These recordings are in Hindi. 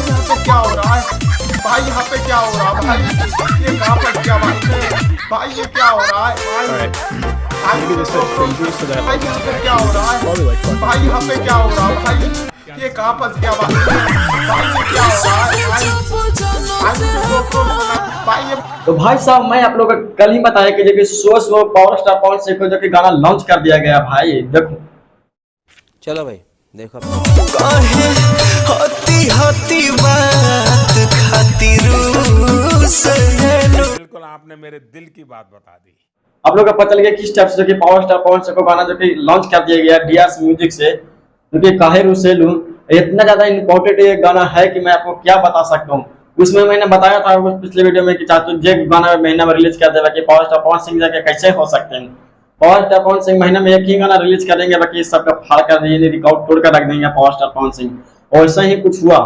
यहाँ पे क्या हो रहा है भाई? यहाँ पे क्या हो रहा है भाई? ये कहाँ पर क्या बात है भाई? ये क्या हो रहा है भाई? भाई यहाँ पे क्या हो रहा है भाई? यहाँ पे क्या हो रहा है भाई? ये कहाँ पर क्या बात है भाई? ये क्या हो रहा है भाई? तो भाई साहब मैं आप लोगों को कल ही बताया कि जो कि सुबह पावर स्टार पवन सिंह को जो कि गाना लॉन्च कर दिया गया भाई। देखो चलो भाई देखो बिल्कुल आपने मेरे दिल की बात बता दी। आप लोग को पता चल गया किस टाइप से जो कि पावर स्टार पवन सिंह को गाना जो कि लॉन्च कर दिया गया डीआर म्यूजिक से, जो कि काहे रुसेलू। इतना ज्यादा इम्पोर्टेंट ये गाना है कि मैं आपको क्या बता सकता हूँ। उसमें मैंने बताया था पिछले वीडियो में कि चाचू जे गाना महीना में रिलीज कर देगा कि पावर स्टार पवन सिंह जाके कैसे हो सकते हैं। पावर स्टार पवन सिंह महीने में एक ही गाना रिलीज करेंगे, बाकी सबका फाड़ कर दिए, रिकॉर्ड तोड़ कर रख देंगे पावर स्टार पवन सिंह। और ऐसा ही कुछ हुआ।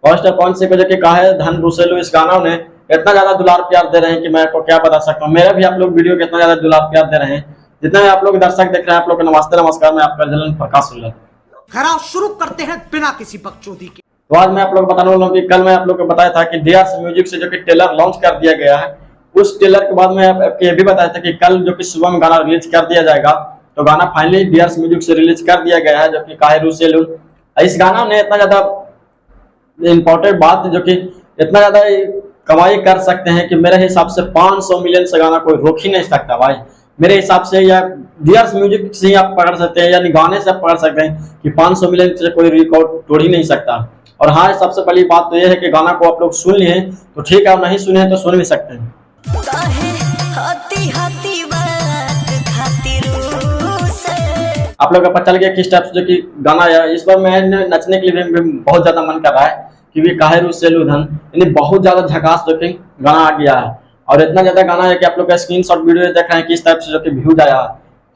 पावर स्टार पवन सिंह को जो कि काहे धन रुसेलू इस गाना ने इतना ज्यादा दुलार प्यार दे रहे हैं कि मैं आपको क्या बता सकता हूँ। मेरा भी आप लोग वीडियो को इतना ज्यादा दुलार प्यार दे रहे हैं। जितने भी आप लोग दर्शक देख रहे हैं, आप लोग को नमस्ते नमस्कार। मैं आपका जलन प्रकाश सुल्ला। खराब शुरू करते हैं बिना किसी बकचोदी के। तो आज मैं आप लोग बताने वाला हूँ कि कल मैं आप लोग को बताया था कि डीआर म्यूजिक से जो कि ट्रेलर लॉन्च कर दिया गया है। उस ट्रेलर के बाद मैं आपको ये भी बताया था कि कल जो कि सुबह में गाना रिलीज कर दिया जाएगा। तो गाना फाइनली डीआर म्यूजिक से रिलीज कर दिया गया है, जो कि काहे रुसेलू। इस गाना ने इतना ज्यादा इम्पोर्टेंट बात जो कि इतना ज्यादा कमाई कर सकते हैं कि मेरे हिसाब से 500 मिलियन से गाना कोई रोक ही नहीं सकता भाई मेरे हिसाब से। या डीआर म्यूजिक से ही आप पकड़ सकते हैं, यानी गाने से आप पकड़ सकते हैं कि 500 मिलियन से कोई रिकॉर्ड तोड़ ही नहीं सकता। और हाँ, सबसे पहली बात तो यह है कि गाना को आप लोग सुन लिए तो ठीक है, और नहीं सुने तो सुन भी सकते हैं। आप लोग का पता चल गया किस टाइप से जो कि गाना है। इस बार मैंने नचने के लिए भी बहुत ज्यादा मन कर रहा है क्योंकि काहे रुसेलू धन यानी बहुत ज्यादा झकास जो कि गाना आ गया है। और इतना ज्यादा गाना है कि आप लोग का स्क्रीनशॉट वीडियो देख रहे हैं किस टाइप से जो कि व्यूज आया है।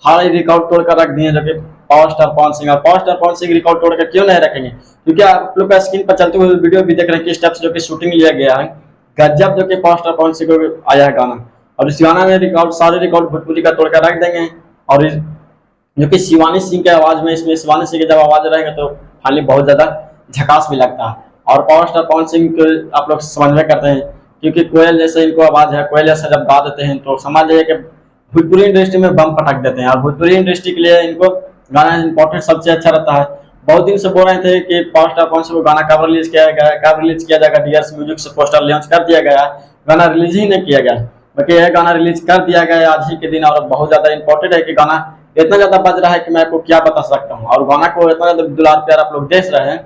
हाल रिकॉर्ड तोड़ कर रख दिए जो कि पावर स्टार पवन सिंह। और power star Pawan Singh record तोड़ कर क्यों नहीं रखेंगे, क्योंकि आप लोग का स्क्रीन पर चलते हुए वीडियो भी देख रहे हैं किस टाइप से जो कि शूटिंग लिया गया है। गजब जो कि पावर स्टार पवन सिंह को आया है गाना। और इस गाना में रिकॉर्ड सारे रिकॉर्ड भोजपुरी का तोड़ कर रख देंगे। और जो कि शिवानी सिंह के आवाज में, इसमें शिवानी सिंह की जब आवाज रहेंगे तो खाली बहुत ज्यादा झकास भी लगता है। और पावर स्टार पवन सिंह को आप लोग समझ में करते हैं क्योंकि कोयल जैसे इनको आवाज है। कोयल जैसा जब गा देते हैं तो समझ जाइए कि भोजपुरी इंडस्ट्री में बम पटक देते हैं। और भोजपुरी इंडस्ट्री के लिए इनको गाना इंपॉर्टेंट सबसे अच्छा रहता है। बहुत दिन से बोल रहे थे कि पावर स्टार पवन सिंह को गाना कब रिलीज किया गया, कब रिलीज किया जाएगा। डीआर म्यूजिक से पोस्टर लॉन्च कर दिया गया, गाना रिलीज ही नहीं किया गया। बाकी यह गाना रिलीज कर दिया गया आज ही के दिन। और बहुत ज्यादा इंपॉर्टेंट है कि गाना इतना ज्यादा बज रहा है कि मैं आपको क्या बता सकता हूँ। और गाना को इतना ज्यादा दुलार प्यार आप लोग देख रहे हैं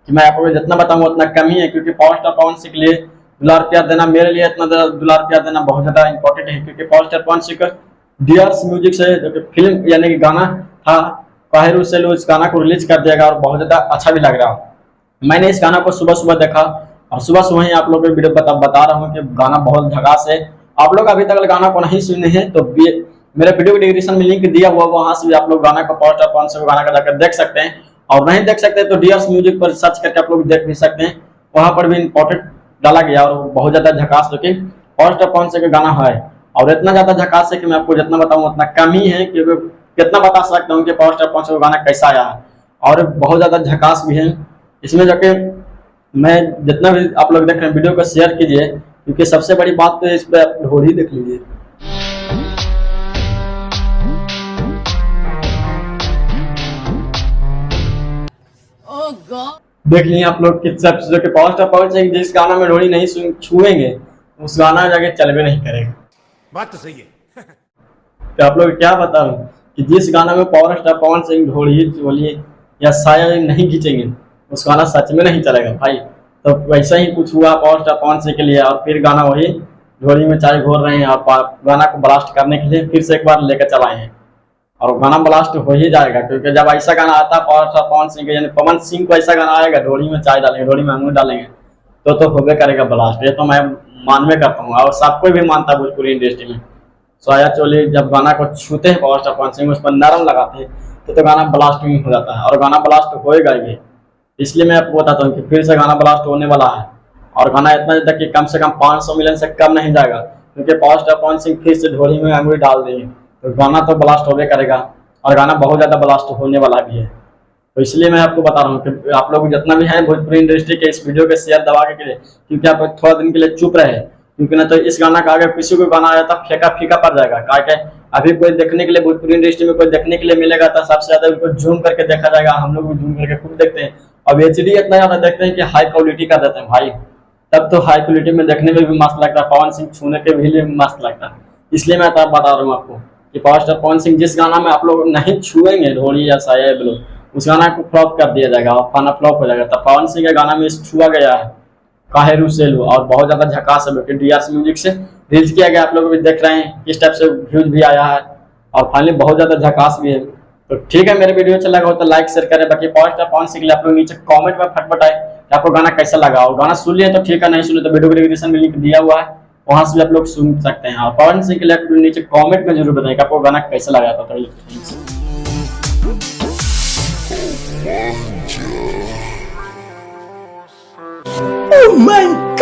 कि मैं आपको जितना बताऊँ उतना कम ही है, क्योंकि पावर स्टार पवन सिंह के लिए दुलार प्यार देना, मेरे लिए इतना ज्यादा दुलार प्यार देना बहुत ज्यादा इंपॉर्टेंट है। क्योंकि power star Pawan Singh D R music से जो कि फिल्म यानी कि गाना था काहे रुसेलू, इस गाना को रिलीज कर दिया गया और बहुत ज्यादा अच्छा भी लग रहा। मैंने इस गाना को सुबह सुबह देखा और सुबह सुबह ही आप लोग को वीडियो बता रहा हूँ कि गाना बहुत झकास है। आप लोग अभी तक गाना को नहीं सुने हैं तो मेरे वीडियो के डिस्क्रिप्शन में लिंक दिया हुआ, वहां से भी आप लोग गाना को पावर स्टार पवन सिंह गाना का जाकर देख सकते हैं। और नहीं देख सकते तो डीआर म्यूजिक पर सर्च करके आप लोग देख भी सकते हैं, वहां पर भी इंपॉर्टेंट डाला गया और बहुत ज्यादा झकास जो कि पावर स्टार पवन सिंह का गाना है। और इतना ज्यादा झकास है कि मैं आपको जितना बताऊं उतना कम ही है, क्योंकि कितना बता सकता हूँ कि पावर स्टार पवन सिंह का गाना कैसा आया है। और बहुत ज्यादा झकास भी है इसमें जो कि मैं जितना भी आप लोग देख रहे हैं वीडियो को शेयर कीजिए, क्योंकि सबसे बड़ी बात तो इस पर आप ढोल ही देख लीजिए। देख लिए आप लोग किस जो कि पावर स्टार पवन सिंह जिस गाना में ढोली नहीं छुएंगे उस गाना जाके चलवे नहीं करेगा। बात तो सही है। तो आप लोग क्या बताऊं कि जिस गाना में पावर स्टार पवन सिंह ढोली बोलिए या शायद नहीं खींचेंगे उस गाना सच में नहीं चलेगा भाई। तो वैसा ही कुछ हुआ पावर स्टार पवन सिंह के लिए। और फिर गाना वही ढोली में चाय घोर रहे हैं और गाना को ब्लास्ट करने के लिए फिर से एक बार लेकर चलाए हैं। और गाना ब्लास्ट हो ही जाएगा, क्योंकि जब ऐसा गाना आता है पावर स्टार पवन सिंह यानी पवन सिंह को ऐसा गाना आएगा ढोली में चाय डालेंगे, ढोली में अंगूर डालेंगे तो होबे करेगा ब्लास्ट। ये तो मैं मानवे करता हूँ और सब कोई भी मानता है भोजपुरी इंडस्ट्री में। सोया चोली जब गाना को छूते हैं पावर स्टार पवन सिंह उस पर नरम लगाते हैं तो गाना ब्लास्ट हो जाता है और गाना ब्लास्ट होएगा भी। इसलिए मैं आपको बताता हूँ कि फिर से गाना ब्लास्ट होने वाला है। और गाना इतना तक कि कम से कम 500 मिलियन से कम नहीं जाएगा, क्योंकि पावर स्टार पवन सिंह फिर से ढोली में अंगुली डाल देंगे तो गाना तो ब्लास्ट होबे करेगा और गाना बहुत ज्यादा ब्लास्ट होने वाला भी है। तो इसलिए मैं आपको बता रहा हूँ कि आप लोग जितना भी हैं भोजपुरी इंडस्ट्री के इस वीडियो के शेयर दबा के लिए, क्योंकि आप थोड़ा दिन के लिए चुप रहे, क्योंकि ना तो इस गाना का अगर किसी को गाना आया तो फेंका फीका पड़ जाएगा। क्या अभी कोई देखने के लिए भोजपुरी इंडस्ट्री में कोई देखने के लिए मिलेगा तो सबसे ज्यादा उनको जूम करके देखा जाएगा। हम लोग भी जूम करके खूब देखते हैं। अब HD इतना ज्यादा देखते हैं कि हाई क्वालिटी का देते हैं भाई, तब तो हाई क्वालिटी में देखने में भी मस्त लगता है, पवन सिंह छूने के भी लिए मस्त लगता है। इसलिए मैं तब बता रहा हूँ आपको कि पावर स्टार पवन सिंह जिस गाना में आप लोग नहीं छुएंगे ढोली या साया बोलो, उस गाना को फ्लॉप कर दिया जाएगा और खाना फ्लॉप हो जाएगा। तब पवन सिंह के गाना में छुआ गया है काहे रुसेलू, और बहुत ज्यादा झकास है, क्योंकि DRC म्यूजिक से रिलीज किया गया। आप लोग भी देख रहे हैं किस टाइप से व्यूज भी आया है और फाइनली बहुत ज्यादा झकास भी है। तो ठीक है, मेरे वीडियो अच्छा लगा हो तो लाइक शेयर करें। बाकी पावर स्टार पवन सिंह के लिए आप लोग नीचे कमेंट में फटफट आए कि आपको गाना कैसा लगा। और गाना सुन लिए तो ठीक है, नहीं सुने तो वीडियो के डिस्क्रिप्शन में लिंक दिया हुआ है, वहां से भी आप लोग सुन सकते हैं। और पवन सिंह के लिए आप नीचे कमेंट में जरूर बताएं कि आपको गाना कैसा लगा था। Oh my